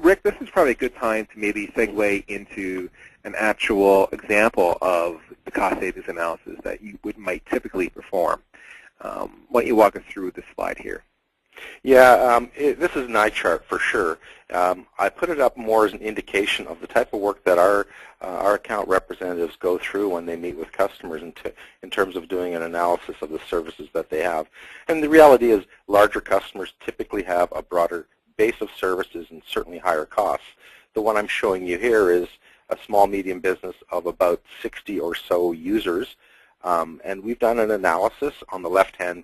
Rick, this is probably a good time to maybe segue into an actual example of the cost savings analysis that you might typically perform. Why don't you walk us through this slide here? Yeah, this is an eye chart for sure. I put it up more as an indication of the type of work that our account representatives go through when they meet with customers in terms of doing an analysis of the services that they have. And the reality is larger customers typically have a broader base of services and certainly higher costs. The one I'm showing you here is a small medium business of about 60 or so users, and we've done an analysis. On the left-hand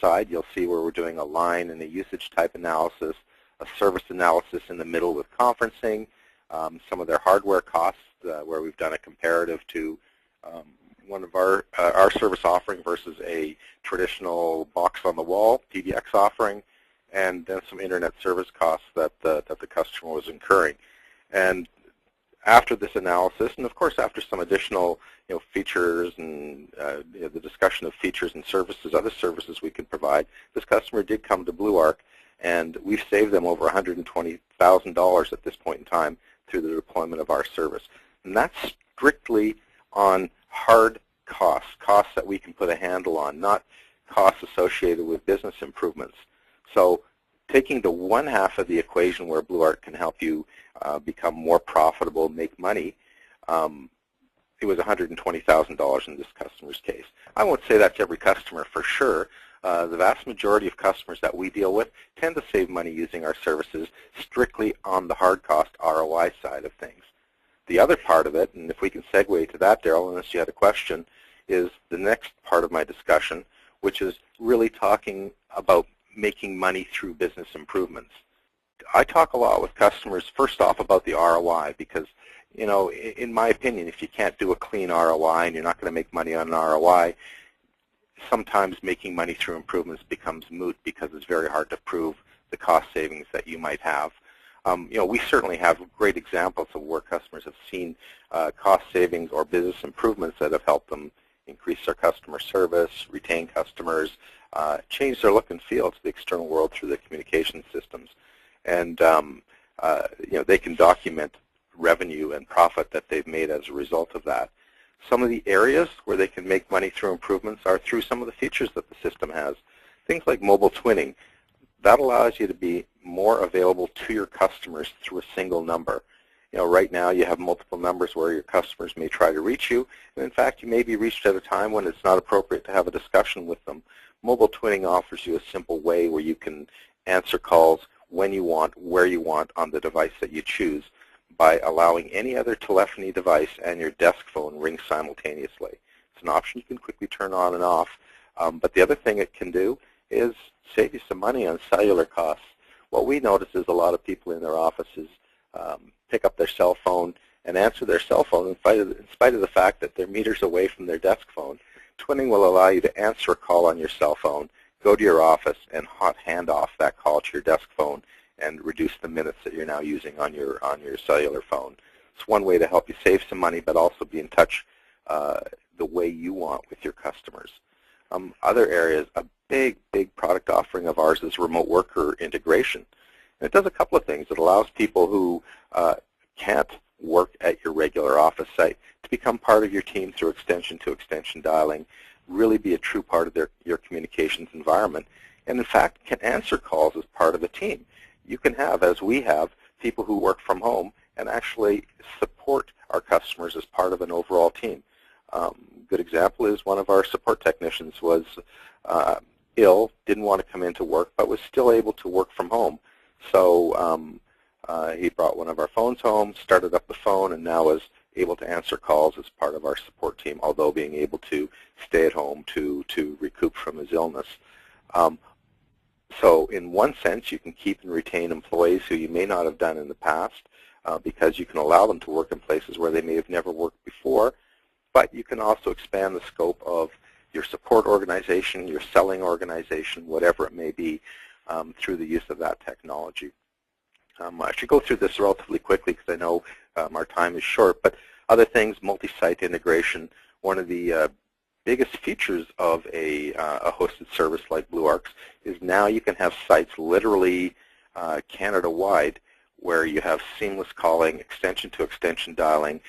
side, you'll see where we're doing a line and a usage type analysis, a service analysis in the middle with conferencing, some of their hardware costs where we've done a comparative to one of our service offering versus a traditional box on the wall PBX offering, and then some internet service costs that the customer was incurring. And after this analysis, and of course after some additional features and the discussion of features and services, other services we can provide, this customer did come to bluArc, and we've saved them over $120,000 at this point in time through the deployment of our service. And that's strictly on hard costs, costs that we can put a handle on, not costs associated with business improvements. So taking the one half of the equation where bluArc can help you become more profitable, make money, it was $120,000 in this customer's case. I won't say that's every customer for sure. The vast majority of customers that we deal with tend to save money using our services strictly on the hard cost ROI side of things. The other part of it, and if we can segue to that, Daryl, unless you had a question, is the next part of my discussion, which is really talking about making money through business improvements. I talk a lot with customers, first off, about the ROI because, in my opinion, if you can't do a clean ROI and you're not going to make money on an ROI, sometimes making money through improvements becomes moot because it's very hard to prove the cost savings that you might have. We certainly have great examples of where customers have seen cost savings or business improvements that have helped them increase their customer service, retain customers, change their look and feel to the external world through their communication systems. And they can document revenue and profit that they've made as a result of that. Some of the areas where they can make money through improvements are through some of the features that the system has. Things like mobile twinning. That allows you to be more available to your customers through a single number. Right now you have multiple numbers where your customers may try to reach you, and in fact you may be reached at a time when it's not appropriate to have a discussion with them. Mobile twinning offers you a simple way where you can answer calls when you want, where you want on the device that you choose by allowing any other telephony device and your desk phone ring simultaneously. It's an option you can quickly turn on and off, but the other thing it can do is save you some money on cellular costs. What we notice is a lot of people in their offices pick up their cell phone and answer their cell phone in spite of the fact that they're meters away from their desk phone. Twinning will allow you to answer a call on your cell phone, go to your office, and hot hand off that call to your desk phone and reduce the minutes that you're now using on your cellular phone. It's one way to help you save some money, but also be in touch the way you want with your customers. Other areas, a big product offering of ours is remote worker integration. And it does a couple of things. It allows people who can't work at your regular office site to become part of your team through extension-to-extension dialing, really be a true part of your communications environment, and in fact can answer calls as part of a team. You can have, as we have, people who work from home and actually support our customers as part of an overall team. Good example is one of our support technicians was ill, didn't want to come into work, but was still able to work from home. So he brought one of our phones home, started up the phone, and now is able to answer calls as part of our support team, although being able to stay at home to recoup from his illness. So in one sense, you can keep and retain employees who you may not have done in the past because you can allow them to work in places where they may have never worked before, but you can also expand the scope of your support organization, your selling organization, whatever it may be, through the use of that technology. I should go through this relatively quickly because I know our time is short, but other things, multi-site integration. One of the biggest features of a hosted service like bluArc's is now you can have sites literally Canada-wide where you have seamless calling, extension-to-extension dialing,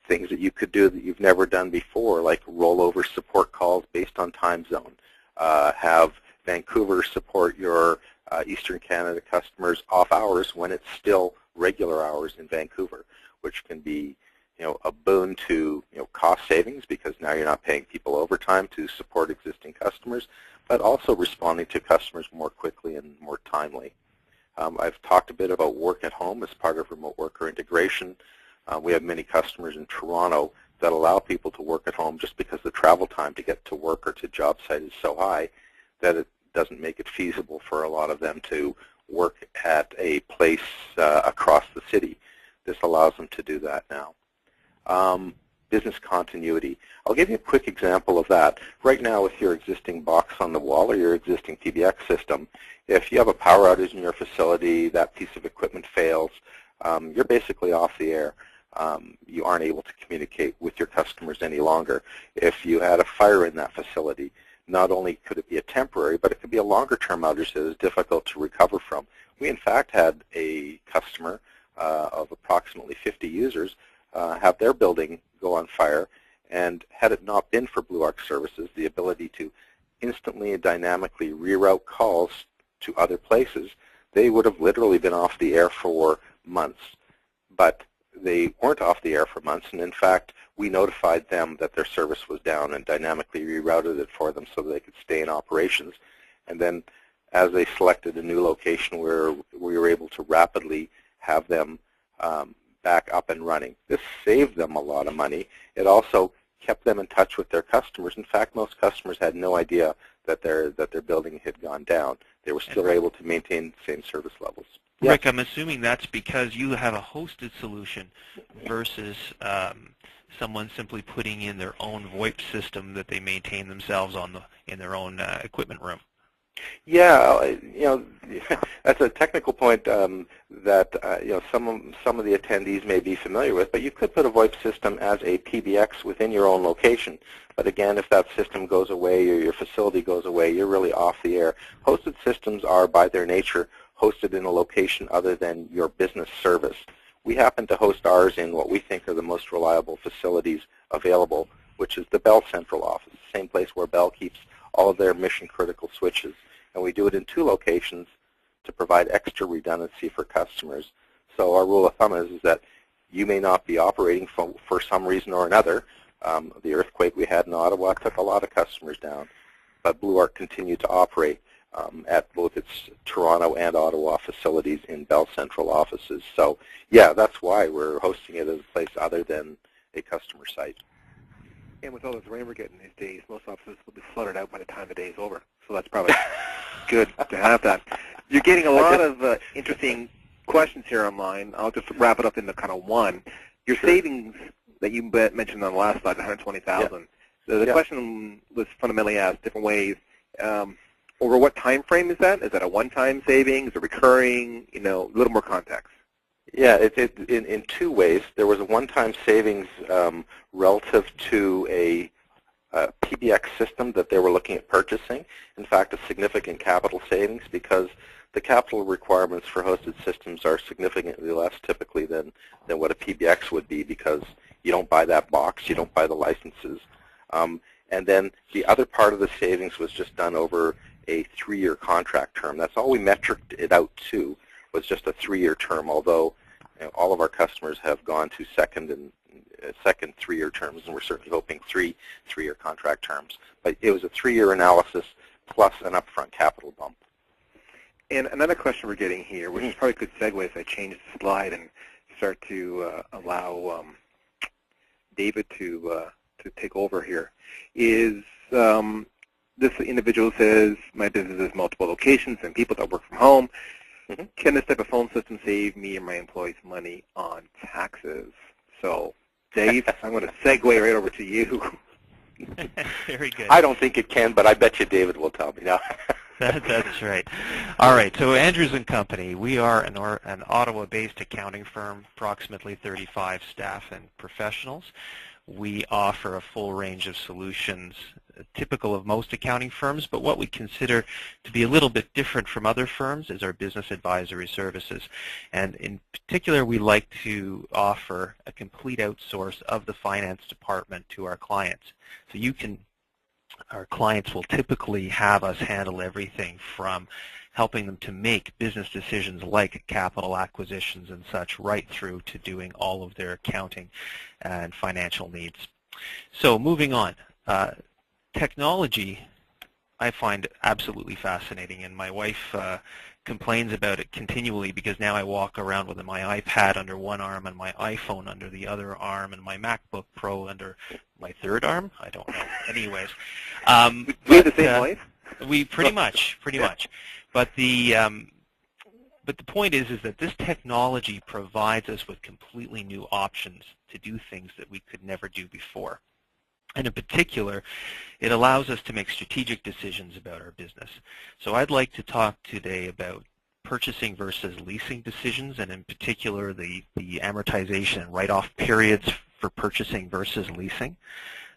things that you could do that you've never done before, like rollover support calls based on time zone. Have Vancouver support your Eastern Canada customers off hours when it's still regular hours in Vancouver, which can be a boon to cost savings because now you're not paying people overtime to support existing customers, but also responding to customers more quickly and more timely. I've talked a bit about work at home as part of remote worker integration. We have many customers in Toronto that allow people to work at home just because the travel time to get to work or to job site is so high that it doesn't make it feasible for a lot of them to work at a place across the city. This allows them to do that now. Business continuity. I'll give you a quick example of that. Right now with your existing box on the wall or your existing PBX system, if you have a power outage in your facility, that piece of equipment fails, you're basically off the air. You aren't able to communicate with your customers any longer. If you had a fire in that facility, not only could it be a temporary, but it could be a longer-term outage that is difficult to recover from. We, in fact, had a customer of approximately 50 users have their building go on fire, and had it not been for bluArc services, the ability to instantly and dynamically reroute calls to other places, they would have literally been off the air for months. But they weren't off the air for months, and in fact, we notified them that their service was down and dynamically rerouted it for them so that they could stay in operations. And then as they selected a new location where we were able to rapidly have them back up and running. This saved them a lot of money. It also kept them in touch with their customers. In fact, most customers had no idea that their building had gone down. They were still able to maintain the same service levels. Rick, I'm assuming that's because you have a hosted solution versus someone simply putting in their own VoIP system that they maintain themselves in their own equipment room. Yeah, that's a technical point that some of the attendees may be familiar with. But you could put a VoIP system as a PBX within your own location. But again, if that system goes away or your facility goes away, you're really off the air. Hosted systems are, by their nature, hosted in a location other than your business service. We happen to host ours in what we think are the most reliable facilities available, which is the Bell Central office, the same place where Bell keeps all of their mission-critical switches. And we do it in 2 locations to provide extra redundancy for customers. So our rule of thumb is that you may not be operating for some reason or another. The earthquake we had in Ottawa took a lot of customers down, but bluArc continued to operate at both its Toronto and Ottawa facilities in Bell Central offices. So yeah, that's why we're hosting it as a place other than a customer site. And with all this rain we're getting these days, most offices will be flooded out by the time the day is over. So that's probably good to have that. You're getting a lot of interesting questions here online. I'll just wrap it up into kind of one. Your savings that you mentioned on the last slide, $120,000. So the question was fundamentally asked different ways. Over what time frame is that? Is that a one-time savings, a recurring? A little more context. Yeah, in 2 ways. There was a one-time savings relative to a PBX system that they were looking at purchasing. In fact, a significant capital savings because the capital requirements for hosted systems are significantly less typically than what a PBX would be because you don't buy that box, you don't buy the licenses. And then the other part of the savings was just done over a 3-year contract term. That's all we metriced it out to, was just a 3-year term, although all of our customers have gone to second 3-year terms, and we're certainly hoping 3-year contract terms. But it was a 3-year analysis plus an upfront capital bump. And another question we're getting here, which is probably a good segue if I change the slide and start to allow David to take over here, is this individual says, my business has multiple locations and people that work from home. Can this type of phone system save me and my employees money on taxes? So, Dave, I'm going to segue right over to you. Very good. I don't think it can, but I bet you David will tell me now. That's right. All right, so Andrews & Company, we are an Ottawa-based accounting firm, approximately 35 staff and professionals. We offer a full range of solutions typical of most accounting firms, but what we consider to be a little bit different from other firms is our business advisory services. And in particular, we like to offer a complete outsource of the finance department to our clients. So our clients will typically have us handle everything from helping them to make business decisions like capital acquisitions and such, right through to doing all of their accounting and financial needs. So moving on, technology I find absolutely fascinating, and my wife complains about it continually because now I walk around with my iPad under one arm and my iPhone under the other arm and my MacBook Pro under my third arm. I don't know. Anyways. We have the same wife? We pretty much. But the point is that this technology provides us with completely new options to do things that we could never do before. And in particular, it allows us to make strategic decisions about our business. So I'd like to talk today about purchasing versus leasing decisions, and in particular the amortization and write-off periods for purchasing versus leasing.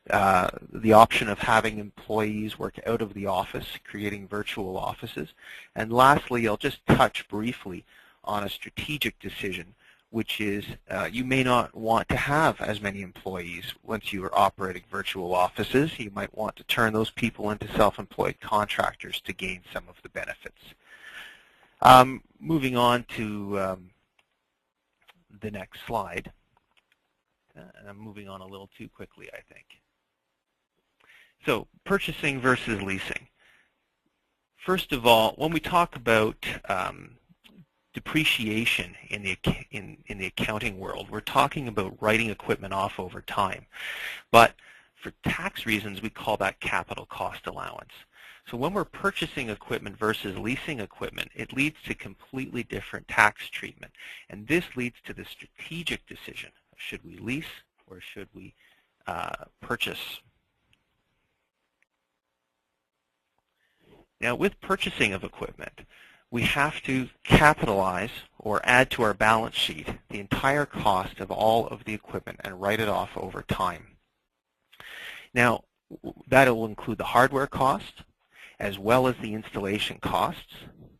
The option of having employees work out of the office, creating virtual offices. And lastly, I'll just touch briefly on a strategic decision, which is you may not want to have as many employees once you are operating virtual offices. You might want to turn those people into self-employed contractors to gain some of the benefits. Moving on to the next slide. And I'm moving on a little too quickly, I think. So purchasing versus leasing. First of all, when we talk about depreciation in the accounting world, we're talking about writing equipment off over time. But for tax reasons, we call that capital cost allowance. So when we're purchasing equipment versus leasing equipment, it leads to completely different tax treatment. And this leads to the strategic decision. Should we lease or should we purchase? Now, with purchasing of equipment, we have to capitalize or add to our balance sheet the entire cost of all of the equipment and write it off over time. Now, that will include the hardware cost, as well as the installation costs,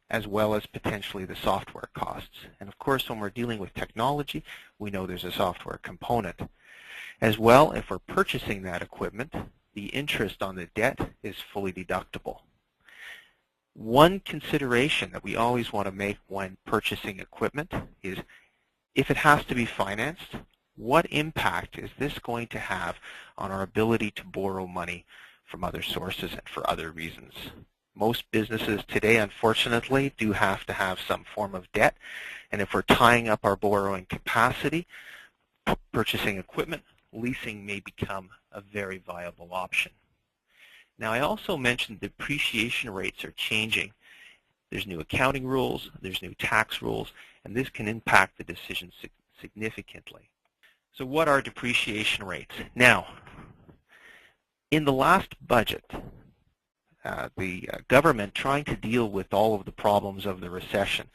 as well as potentially the software costs. And of course, when we're dealing with technology, we know there's a software component. As well, if we're purchasing that equipment, the interest on the debt is fully deductible. One consideration that we always want to make when purchasing equipment is, if it has to be financed, what impact is this going to have on our ability to borrow money from other sources and for other reasons? Most businesses today, unfortunately, do have to have some form of debt, and if we're tying up our borrowing capacity, purchasing equipment, leasing may become a very viable option. Now, I also mentioned depreciation rates are changing. There's new accounting rules, there's new tax rules, and this can impact the decision significantly. So what are depreciation rates? Now, in the last budget, the government, trying to deal with all of the problems of the recession,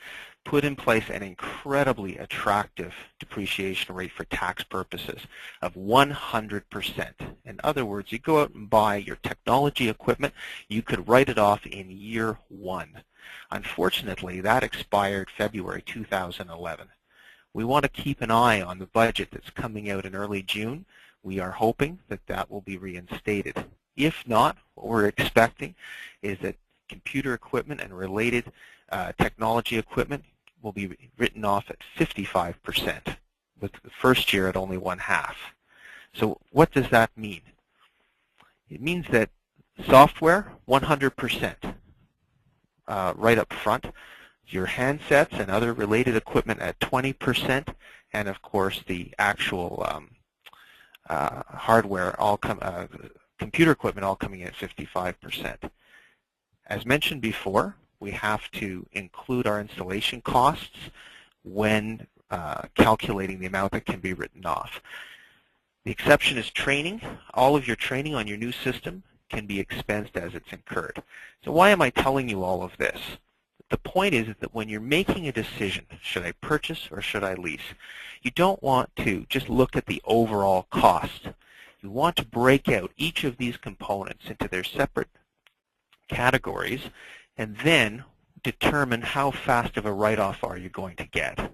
put in place an incredibly attractive depreciation rate for tax purposes of 100%. In other words, you go out and buy your technology equipment, you could write it off in year one. Unfortunately, that expired February 2011. We want to keep an eye on the budget that's coming out in early June. We are hoping that that will be reinstated. If not, what we're expecting is that computer equipment and related technology equipment will be written off at 55%, with the first year at only 1/2. So what does that mean? It means that software, 100% right up front, your handsets and other related equipment at 20%, and of course the actual hardware, computer equipment all coming in at 55%. As mentioned before, we have to include our installation costs when calculating the amount that can be written off. The exception is training. All of your training on your new system can be expensed as it's incurred. So why am I telling you all of this? The point is that when you're making a decision, should I purchase or should I lease, you don't want to just look at the overall cost. You want to break out each of these components into their separate categories and then determine how fast of a write-off are you going to get.